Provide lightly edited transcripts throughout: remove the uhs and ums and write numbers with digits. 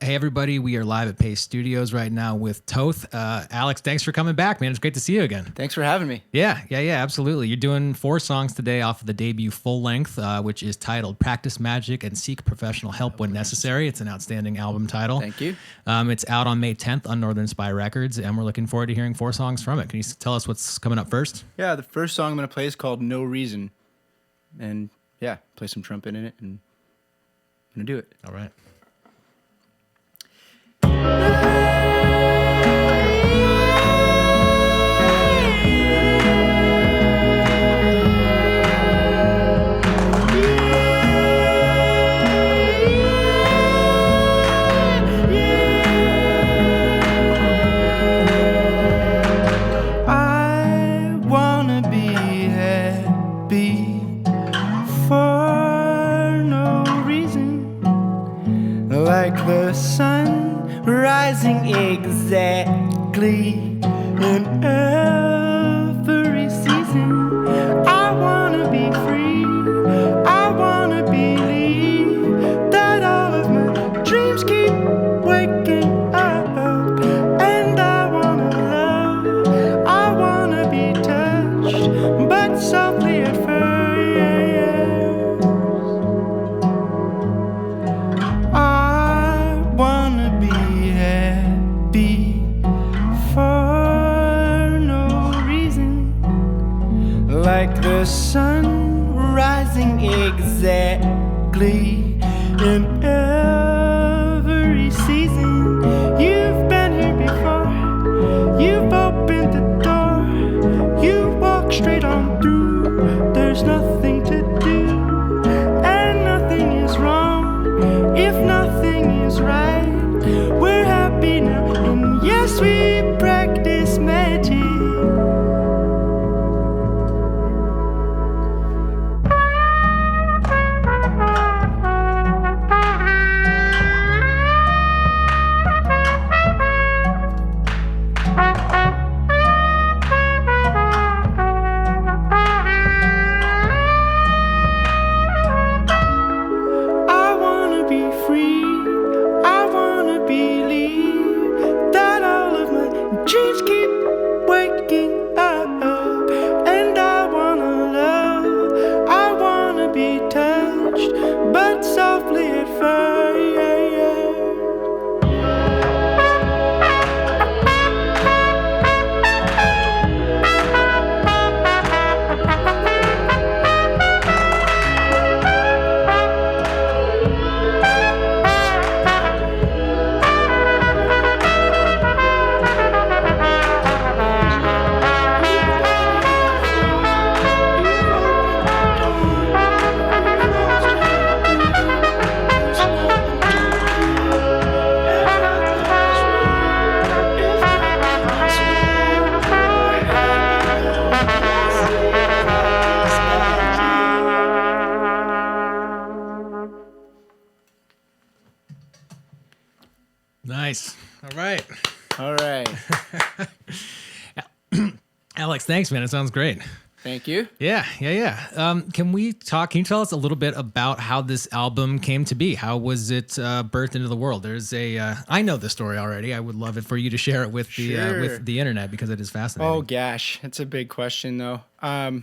Hey, everybody. We are live at Paste Studios right now with Toth. Alex, thanks for coming back, man. It's great to see you again. Thanks for having me. Yeah, absolutely. You're doing 4 songs today off of the debut full length, which is titled Practice Magic and Seek Professional Help When Necessary. It's an outstanding album title. Thank you. It's out on May 10th on Northern Spy Records, and we're looking forward to hearing 4 songs from it. Can you tell us what's coming up first? Yeah, the first song I'm going to play is called No Reason. And yeah, play some trumpet in it, and I'm going to do it. All right. I wanna be happy for no reason, like the sun rising exactly in every season. I wanna be free, I wanna believe that all of my dreams keep waking up, and I wanna love, I wanna be touched, but softly at first. I wanna be happy for no reason, like the sun rising exactly in every season. You've been here before, you've opened the door, you walk straight on through. There's nothing to do, and nothing is wrong if nothing is right. We're happy now, and yes, we practice magic. I wanna be free, I wanna believe that all of my dreams keep waking up, and I wanna love, I wanna be touched, but softly at first. Nice. All right. All right. Alex, thanks, man. It sounds great. Thank you. Yeah. Can you tell us a little bit about how this album came to be? How was it birthed into the world? There's I know the story already. I would love it for you to share it with with the internet, because it is fascinating. Oh gosh, it's a big question though. I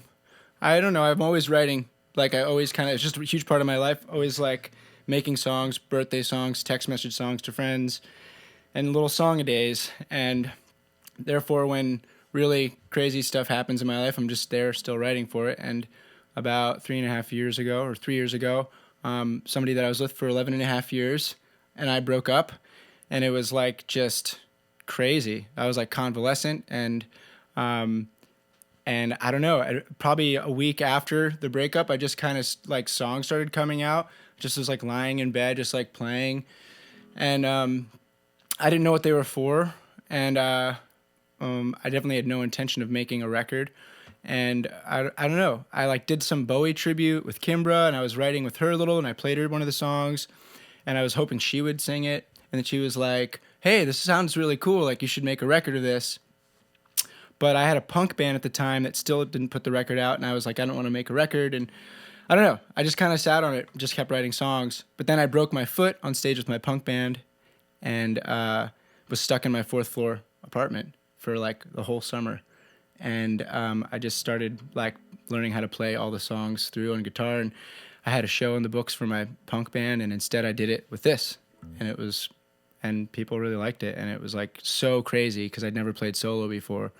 don't know. I'm always writing. Like I always it's just a huge part of my life. Always like making songs, birthday songs, text message songs to friends, and little song-a-days. And therefore, when really crazy stuff happens in my life, I'm just there still writing for it. And about 3.5 years ago, or 3 years ago, somebody that I was with for 11.5 years, and I broke up, and it was like just crazy. I was like convalescent, and I don't know, probably a week after the breakup, I just kind of like songs started coming out. Just was like lying in bed, just like playing, and I didn't know what they were for, and I definitely had no intention of making a record. And I don't know, I like did some Bowie tribute with Kimbra, and I was writing with her a little, and I played her one of the songs, and I was hoping she would sing it, and then she was like, "Hey, this sounds really cool, like you should make a record of this." But I had a punk band at the time that still didn't put the record out, and I was like, I don't want to make a record, and I don't know. I just kind of sat on it, just kept writing songs. But then I broke my foot on stage with my punk band, and was stuck in my 4th floor apartment for like the whole summer. And I just started like learning how to play all the songs through on guitar. And I had a show in the books for my punk band, and instead I did it with this. And people really liked it. And it was like so crazy because I'd never played solo before.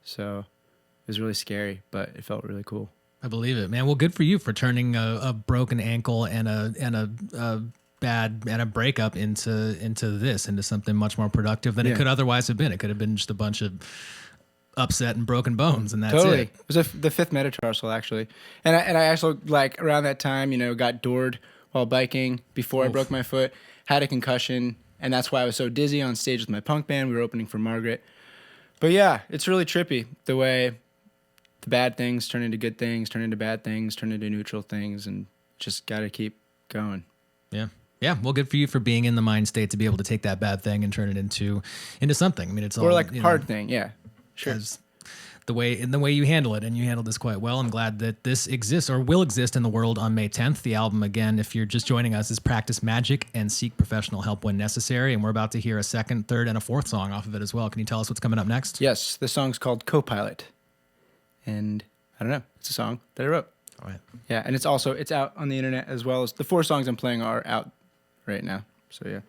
So it was really scary, but it felt really cool. I believe it, man. Well, good for you for turning a broken ankle and a breakup into something much more productive than it could otherwise have been. It could have been just a bunch of upset and broken bones, and that's totally. it. It was the 5th metatarsal, actually. And I also, like, around that time, got doored while biking before I broke my foot, had a concussion, and that's why I was so dizzy on stage with my punk band. We were opening for Margaret. But yeah, it's really trippy the way the bad things turn into good things, turn into bad things, turn into neutral things, and just got to keep going. Yeah. Yeah, well, good for you for being in the mind state to be able to take that bad thing and turn it into something. I mean, it's all, or like hard thing, yeah, sure. The way you handle it, and you handled this quite well. I'm glad that this exists or will exist in the world on May 10th. The album, again, if you're just joining us, is Practice Magic and Seek Professional Help When Necessary. And we're about to hear a 2nd, 3rd, and a 4th song off of it as well. Can you tell us what's coming up next? Yes, the song's called Copilot, and I don't know, it's a song that I wrote. All right. Yeah, and it's out on the internet as well as the 4 songs I'm playing are out right now. So yeah.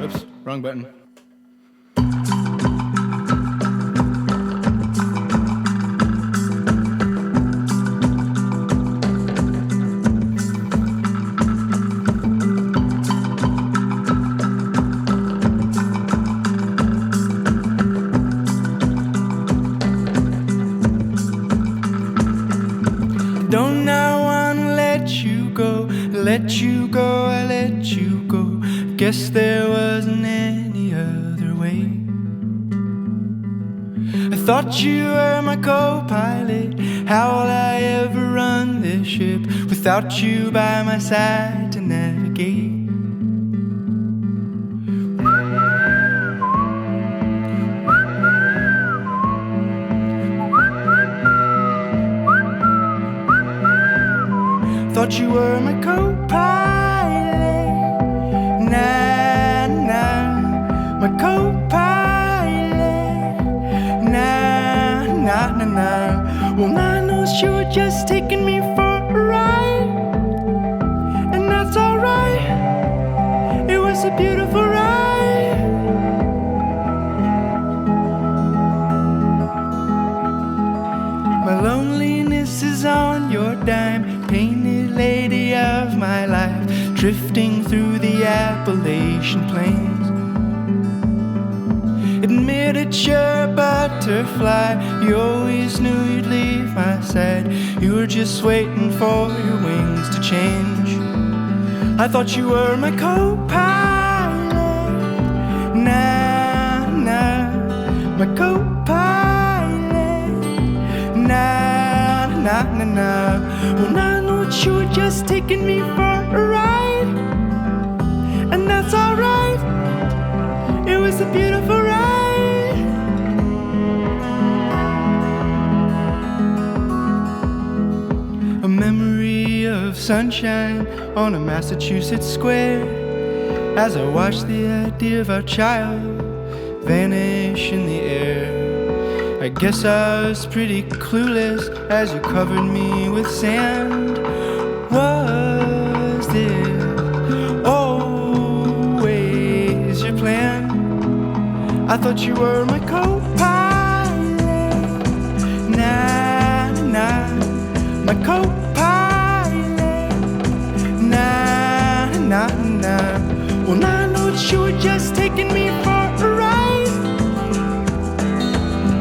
Oops, wrong button. Don't I wanna let you go, I let you go. Guess there wasn't any other way. I thought you were my co-pilot. How will I ever run this ship without you by my side to navigate? Thought you were my co-pilot, nah, nah, my co-pilot, nah, nah, nah, nah. Well, I know you were just taking me for a ride, and that's alright, it was a beautiful ride. My loneliness is on your dime, painted lady of my life, drifting through the Appalachian plains. Admitted you're a butterfly, you always knew you'd leave my side. You were just waiting for your wings to change. I thought you were my co-pilot, nah, nah, my co-pilot, nah, nah, nah, nah. Well, I know that you were just taking me for a ride, and that's alright, it was a beautiful ride. A memory of sunshine on a Massachusetts square, as I watched the idea of our child vanish in the air. I guess I was pretty clueless as you covered me with sand. Was this always your plan? I thought you were my co-pilot, nah, nah, my co-pilot, nah, nah, nah. Well, I know that you were just taking me for a ride,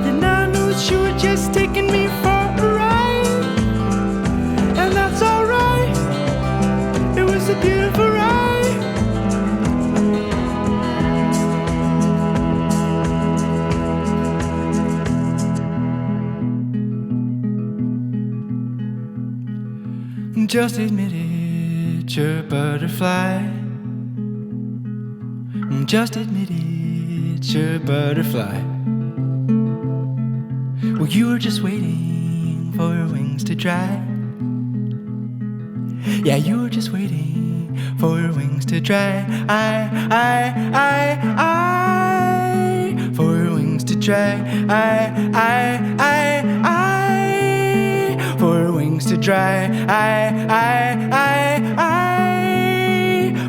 and I know that you were just taking me for a ride, and that's alright, it was a beautiful ride. Just admit it, you're a butterfly. Just admit it, you're a butterfly. Well, you were just waiting for your wings to dry. Yeah, you were just waiting for for wings to dry. I, for wings to dry. I, for wings to dry. I,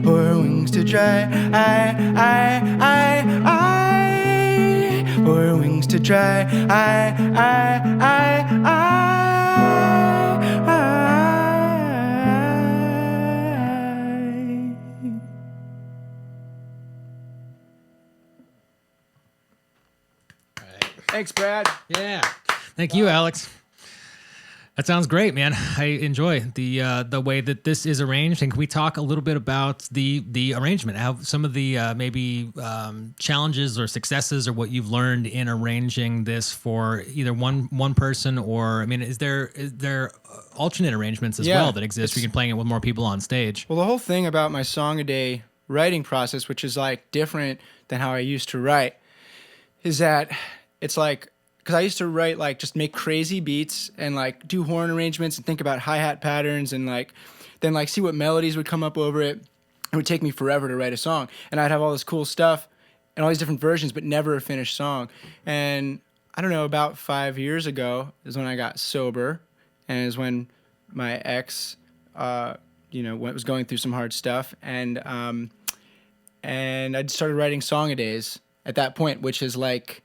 for wings to dry. I, for wings to dry. Thanks, Brad. Yeah. Thank you, Alex. That sounds great, man. I enjoy the way that this is arranged. And can we talk a little bit about the arrangement? How some of the maybe challenges or successes, or what you've learned in arranging this for either one person, or I mean, is there alternate arrangements as well that exist? We can playing it with more people on stage. Well, the whole thing about my song a day writing process, which is like different than how I used to write, is that it's like, because I used to write, like, just make crazy beats and, like, do horn arrangements and think about hi-hat patterns and, like, then, like, see what melodies would come up over it. It would take me forever to write a song. And I'd have all this cool stuff and all these different versions, but never a finished song. And I don't know, about 5 years ago is when I got sober, and is when my ex, was going through some hard stuff. And I started writing song-a-days at that point, which is, like,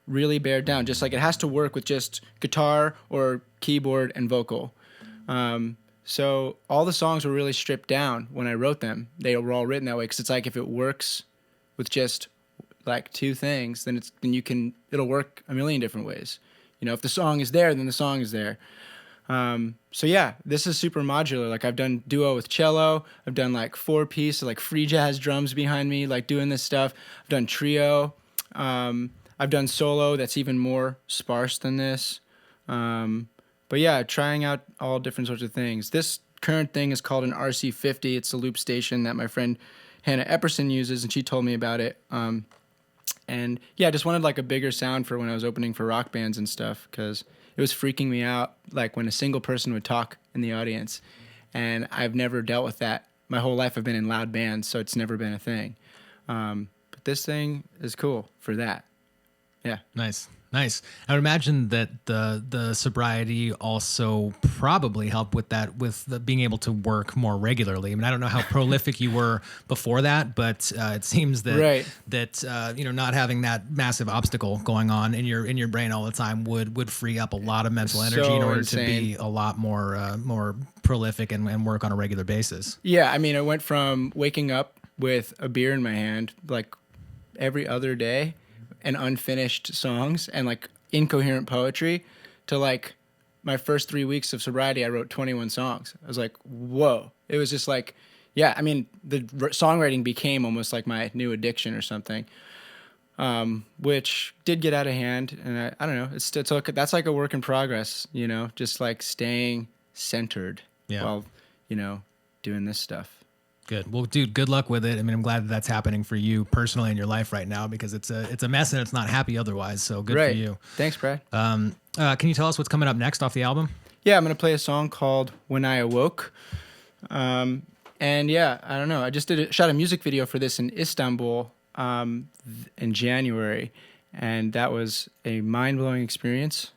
really bared down, just like it has to work with just guitar or keyboard and vocal. So all the songs were really stripped down when I wrote them. They were all written that way because it's like if it works with just like two things, then it'll work a million different ways. You know, if the song is there, then the song is there. So yeah, this is super modular. Like I've done duo with cello. I've done like 4-piece, so like free jazz drums behind me, like doing this stuff. I've done trio. I've done solo that's even more sparse than this. But yeah, trying out all different sorts of things. This current thing is called an RC50. It's a loop station that my friend Hannah Epperson uses, and she told me about it. And yeah, I just wanted like a bigger sound for when I was opening for rock bands and stuff, because it was freaking me out, like when a single person would talk in the audience. And I've never dealt with that. My whole life I've been in loud bands, so it's never been a thing. But this thing is cool for that. Yeah. Nice. I would imagine that the sobriety also probably helped with that, with being able to work more regularly. I mean, I don't know how prolific you were before that, but it seems that not having that massive obstacle going on in your brain all the time would free up a lot of mental energy in order to be a lot more prolific and work on a regular basis. Yeah, I mean, I went from waking up with a beer in my hand like every other day and unfinished songs and like incoherent poetry to like my first 3 weeks of sobriety, I wrote 21 songs. I was like, whoa. It was just like, yeah, I mean, the songwriting became almost like my new addiction or something, which did get out of hand. And I don't know, that's like a work in progress, you know, just like staying centered while, doing this stuff. Good. Well, dude, good luck with it. I mean, I'm glad that that's happening for you personally in your life right now, because it's a mess and it's not happy otherwise. So good for you. Thanks, Brad. Can you tell us what's coming up next off the album? Yeah, I'm going to play a song called When I Awoke. And yeah, I don't know. I just shot a music video for this in Istanbul in January. And that was a mind-blowing experience.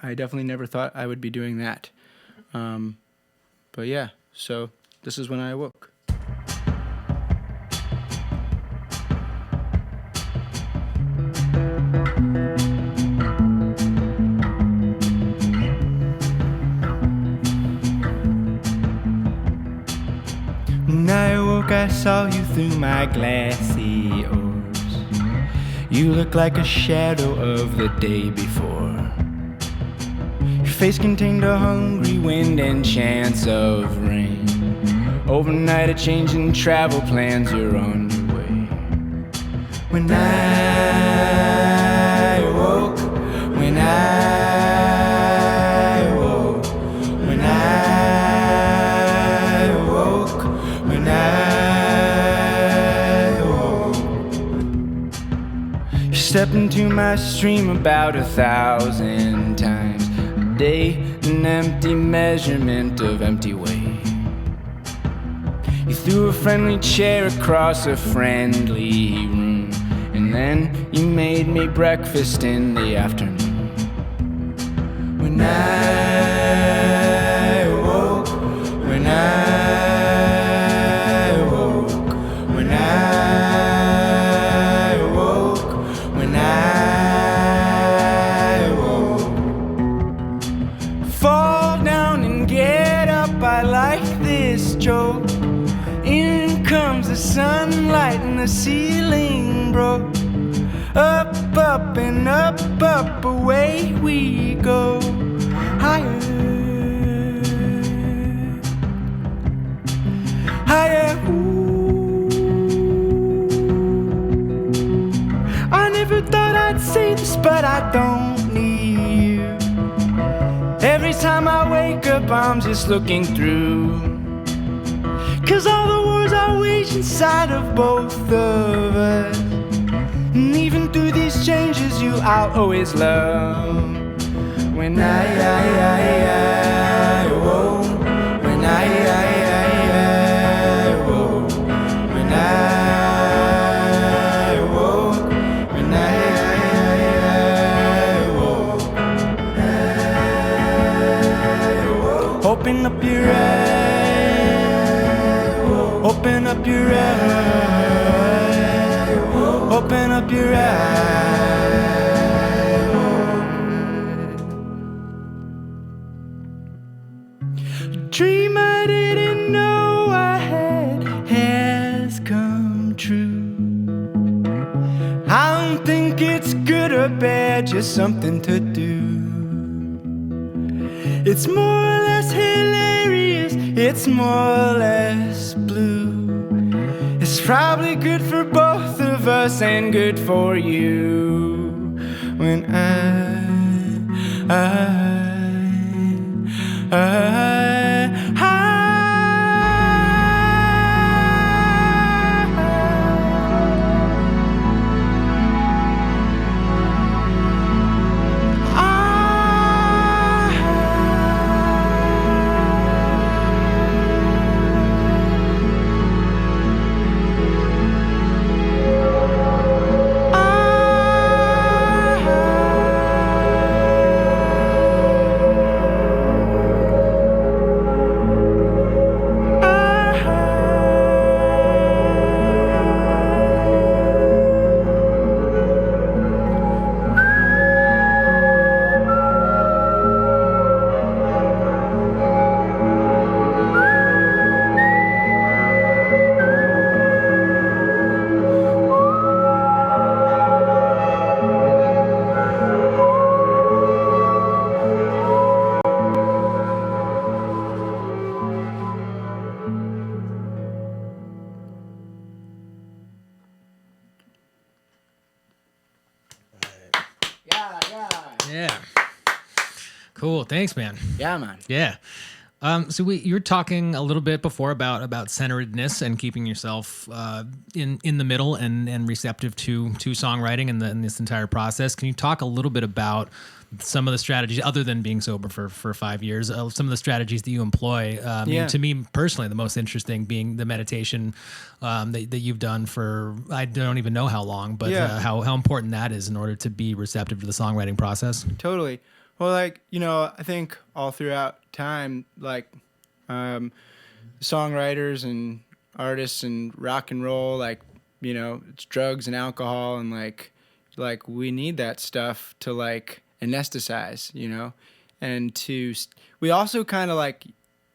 I definitely never thought I would be doing that. But yeah, so this is When I Awoke. When I awoke, I saw you through my glassy orbs. You look like a shadow of the day before. Your face contained a hungry wind and chance of rain. Overnight a change in travel plans, you're on your way. When I awoke, when I awoke, when I awoke, when I awoke. You stepped into my stream about 1,000 times a day, an empty measurement of empty ways. You threw to a friendly chair across a friendly room. And then you made me breakfast in the afternoon. When I awoke, when I awoke, when I awoke, when I awoke. Fall down and get up, I like this joke. In comes the sunlight and the ceiling broke. Up, up, and up, up, away we go. Higher, higher, ooh. I never thought I'd say this, but I don't need you. Every time I wake up, I'm just looking through. 'Cause all the wars I wage inside of both of us. And even through these changes, you I'll always love. When I awoke, when I awoke, when I awoke, when I awoke. Open up your eyes, open up your eyes, open up your eyes. Dream I didn't know I had has come true. I don't think it's good or bad, just something to do. It's more or less hilarious, it's more or less blue. It's probably good for both of us and good for you. When Yeah. Cool. Thanks, man. Yeah, man. Yeah. So you were talking a little bit before about centeredness and keeping yourself in the middle and receptive to songwriting in this entire process. Can you talk a little bit about some of the strategies, other than being sober for 5 years, some of the strategies that you employ? To me personally, the most interesting being the meditation that you've done for, I don't even know how long, but how important that is in order to be receptive to the songwriting process. Totally. Well, like, I think all throughout time, like, songwriters and artists and rock and roll, like, it's drugs and alcohol, and like we need that stuff to like anesthetize, and we also kind of like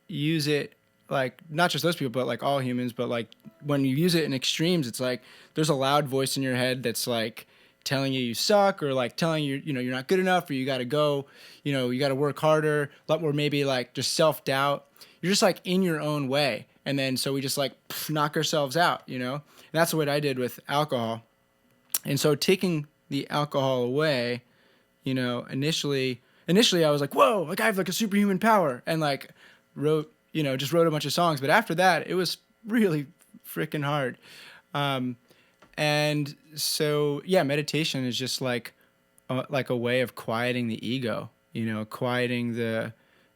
use it, like not just those people, but like all humans, but like when you use it in extremes, it's like there's a loud voice in your head that's like telling you suck, or like telling you, you're not good enough, or you got to go, you got to work harder, or maybe like just self-doubt. You're just like in your own way. And then, so we just like knock ourselves out, and that's what I did with alcohol. And so taking the alcohol away, initially I was like, whoa, like I have like a superhuman power, and like just wrote a bunch of songs. But after that, it was really freaking hard. And so, meditation is just like a way of quieting the ego, quieting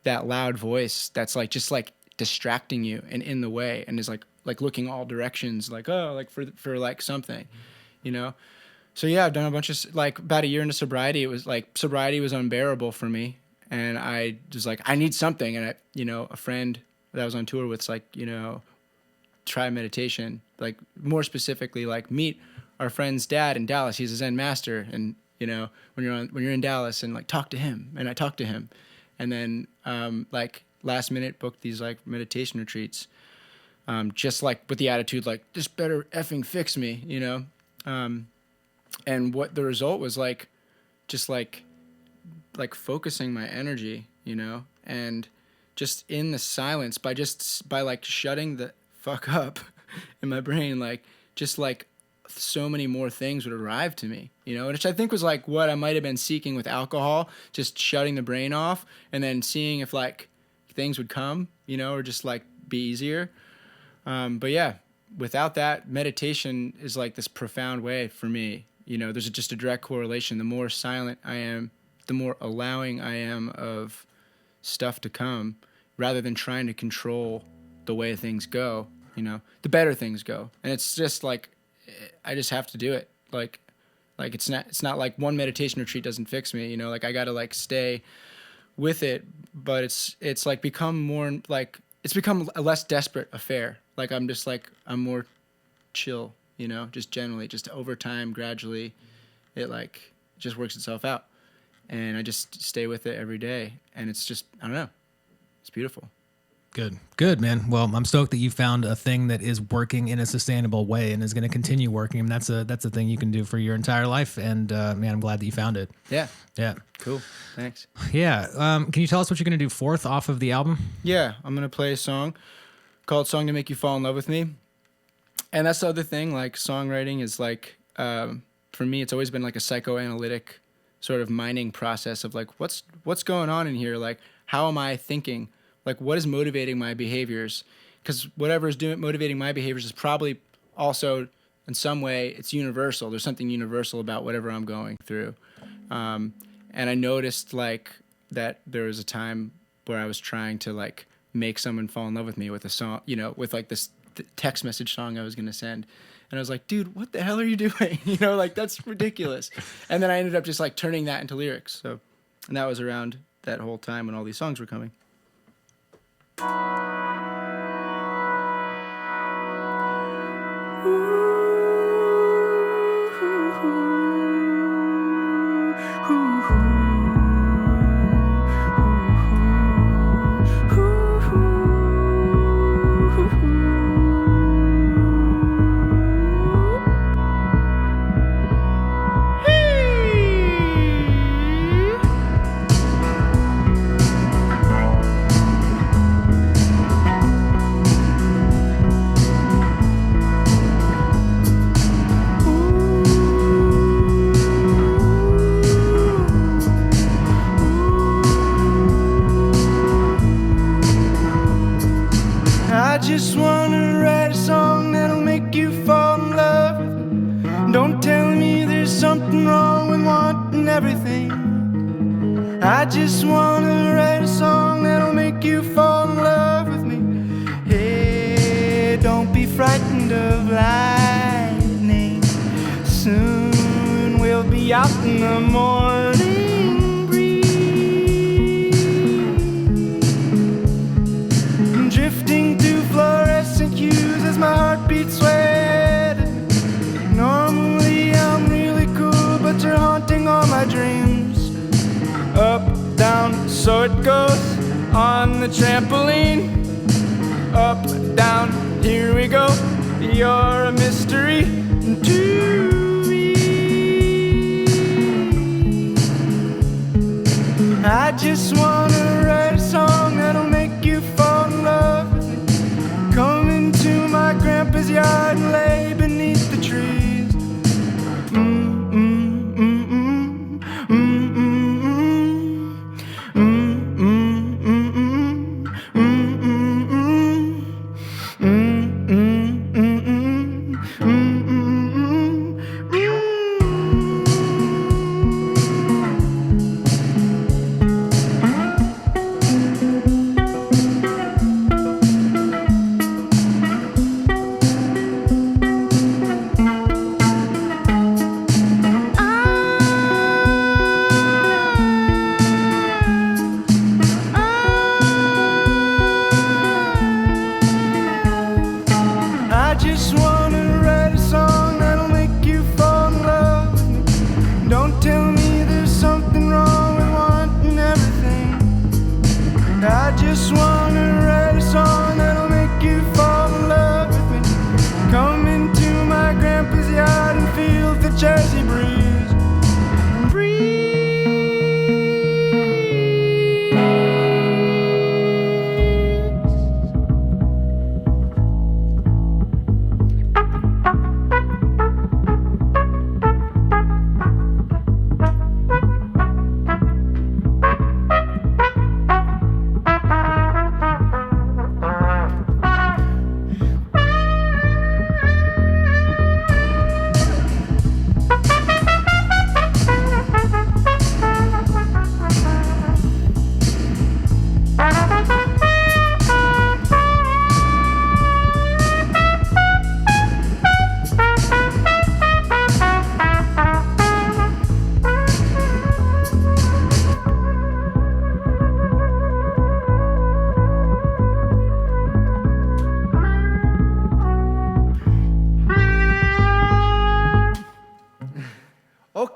that loud voice that's like just like distracting you and in the way, and is like like looking all directions, like, oh, like for like something, you know? So yeah, I've done a bunch of, like, about a year into sobriety, it was like, sobriety was unbearable for me. And I was like, I need something. And I, you know, a friend that I was on tour with, like, you know, try meditation, like more specifically, like meet our friend's dad in Dallas. He's a Zen master. And, you know, when you're in Dallas, and like talk to him. And I talked to him. And then, like last minute booked these like meditation retreats. Just like with the attitude, like, this better effing fix me, you know? And what the result was, like, just like focusing my energy, you know, and just in the silence, by like shutting the fuck up in my brain, like, just like so many more things would arrive to me, you know, which I think was like what I might have been seeking with alcohol, just shutting the brain off and then seeing if like things would come, you know, or just like be easier. But yeah, without that, meditation is like this profound way for me. You know, there's just a direct correlation. The more silent I am, the more allowing I am of stuff to come, rather than trying to control the way things go, you know, the better things go. And it's just like, I just have to do it. Like it's not like one meditation retreat doesn't fix me, you know, like I got to like stay with it, but it's like become more like, it's become a less desperate affair. Like I'm more chill, you know, just generally, just over time, gradually, it like just works itself out. And I just stay with it every day. And it's just, I don't know, it's beautiful. Good, man. Well, I'm stoked that you found a thing that is working in a sustainable way and is going to continue working. And that's a thing you can do for your entire life. And man, I'm glad that you found it. Yeah. Yeah. Cool. Thanks. Yeah. Can you tell us what you're going to do fourth off of the album? Yeah. I'm going to play a song called Song to Make You Fall in Love with Me. And that's the other thing, like songwriting is like, for me, it's always been like a psychoanalytic sort of mining process of like, what's going on in here? Like, how am I thinking? Like, what is motivating my behaviors? Because whatever is motivating my behaviors is probably also, in some way, it's universal. There's something universal about whatever I'm going through. And I noticed, like, that there was a time where I was trying to, like, make someone fall in love with me with a song, you know, with, like, this text message song I was going to send. And I was like, dude, what the hell are you doing? You know, like, that's ridiculous. And then I ended up just, like, turning that into lyrics. So, and that was around that whole time when all these songs were coming. just wanna write a song that'll make you fall in love with me. Don't tell me there's something wrong with wanting everything. I just wanna write a song that'll make you fall in love with me. Hey, don't be frightened of lightning. Soon we'll be out in the morning breeze, drifting through fluorescent hues as my heart beats sweating. Normally I'm really cool, but you're haunting all my dreams. Up, down, so it goes on the trampoline. Up, down, here we go. You're a mystery to me. I just wanna write a song that'll make you fall in love with me. Come into my grandpa's yard and lay beneath the trees.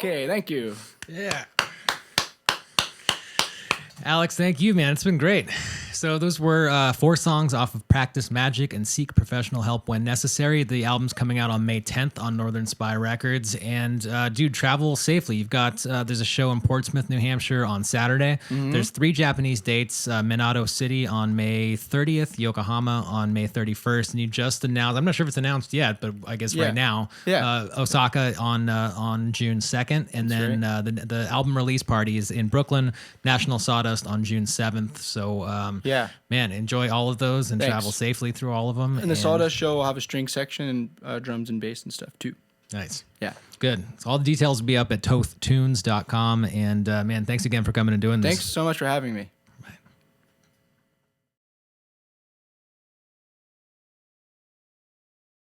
Okay, thank you. Yeah. Alex, thank you, man. It's been great. So those were 4 songs off of Practice Magic and Seek Professional Help When Necessary. The album's coming out on May 10th on Northern Spy Records. And dude, travel safely. You've got, there's a show in Portsmouth, New Hampshire on Saturday. There's 3 Japanese dates, Minato City on May 30th, Yokohama on May 31st. And you just announced, I'm not sure if it's announced yet, but I guess right now, Osaka on June 2nd. And then the album release party is in Brooklyn, National Sawdust on June 7th. So, man, enjoy all of those and travel safely through all of them. And the Sawdust show will have a string section and drums and bass and stuff too. Nice. Yeah. Good. So all the details will be up at tothtunes.com. And man, thanks again for coming and doing this. Thanks so much for having me.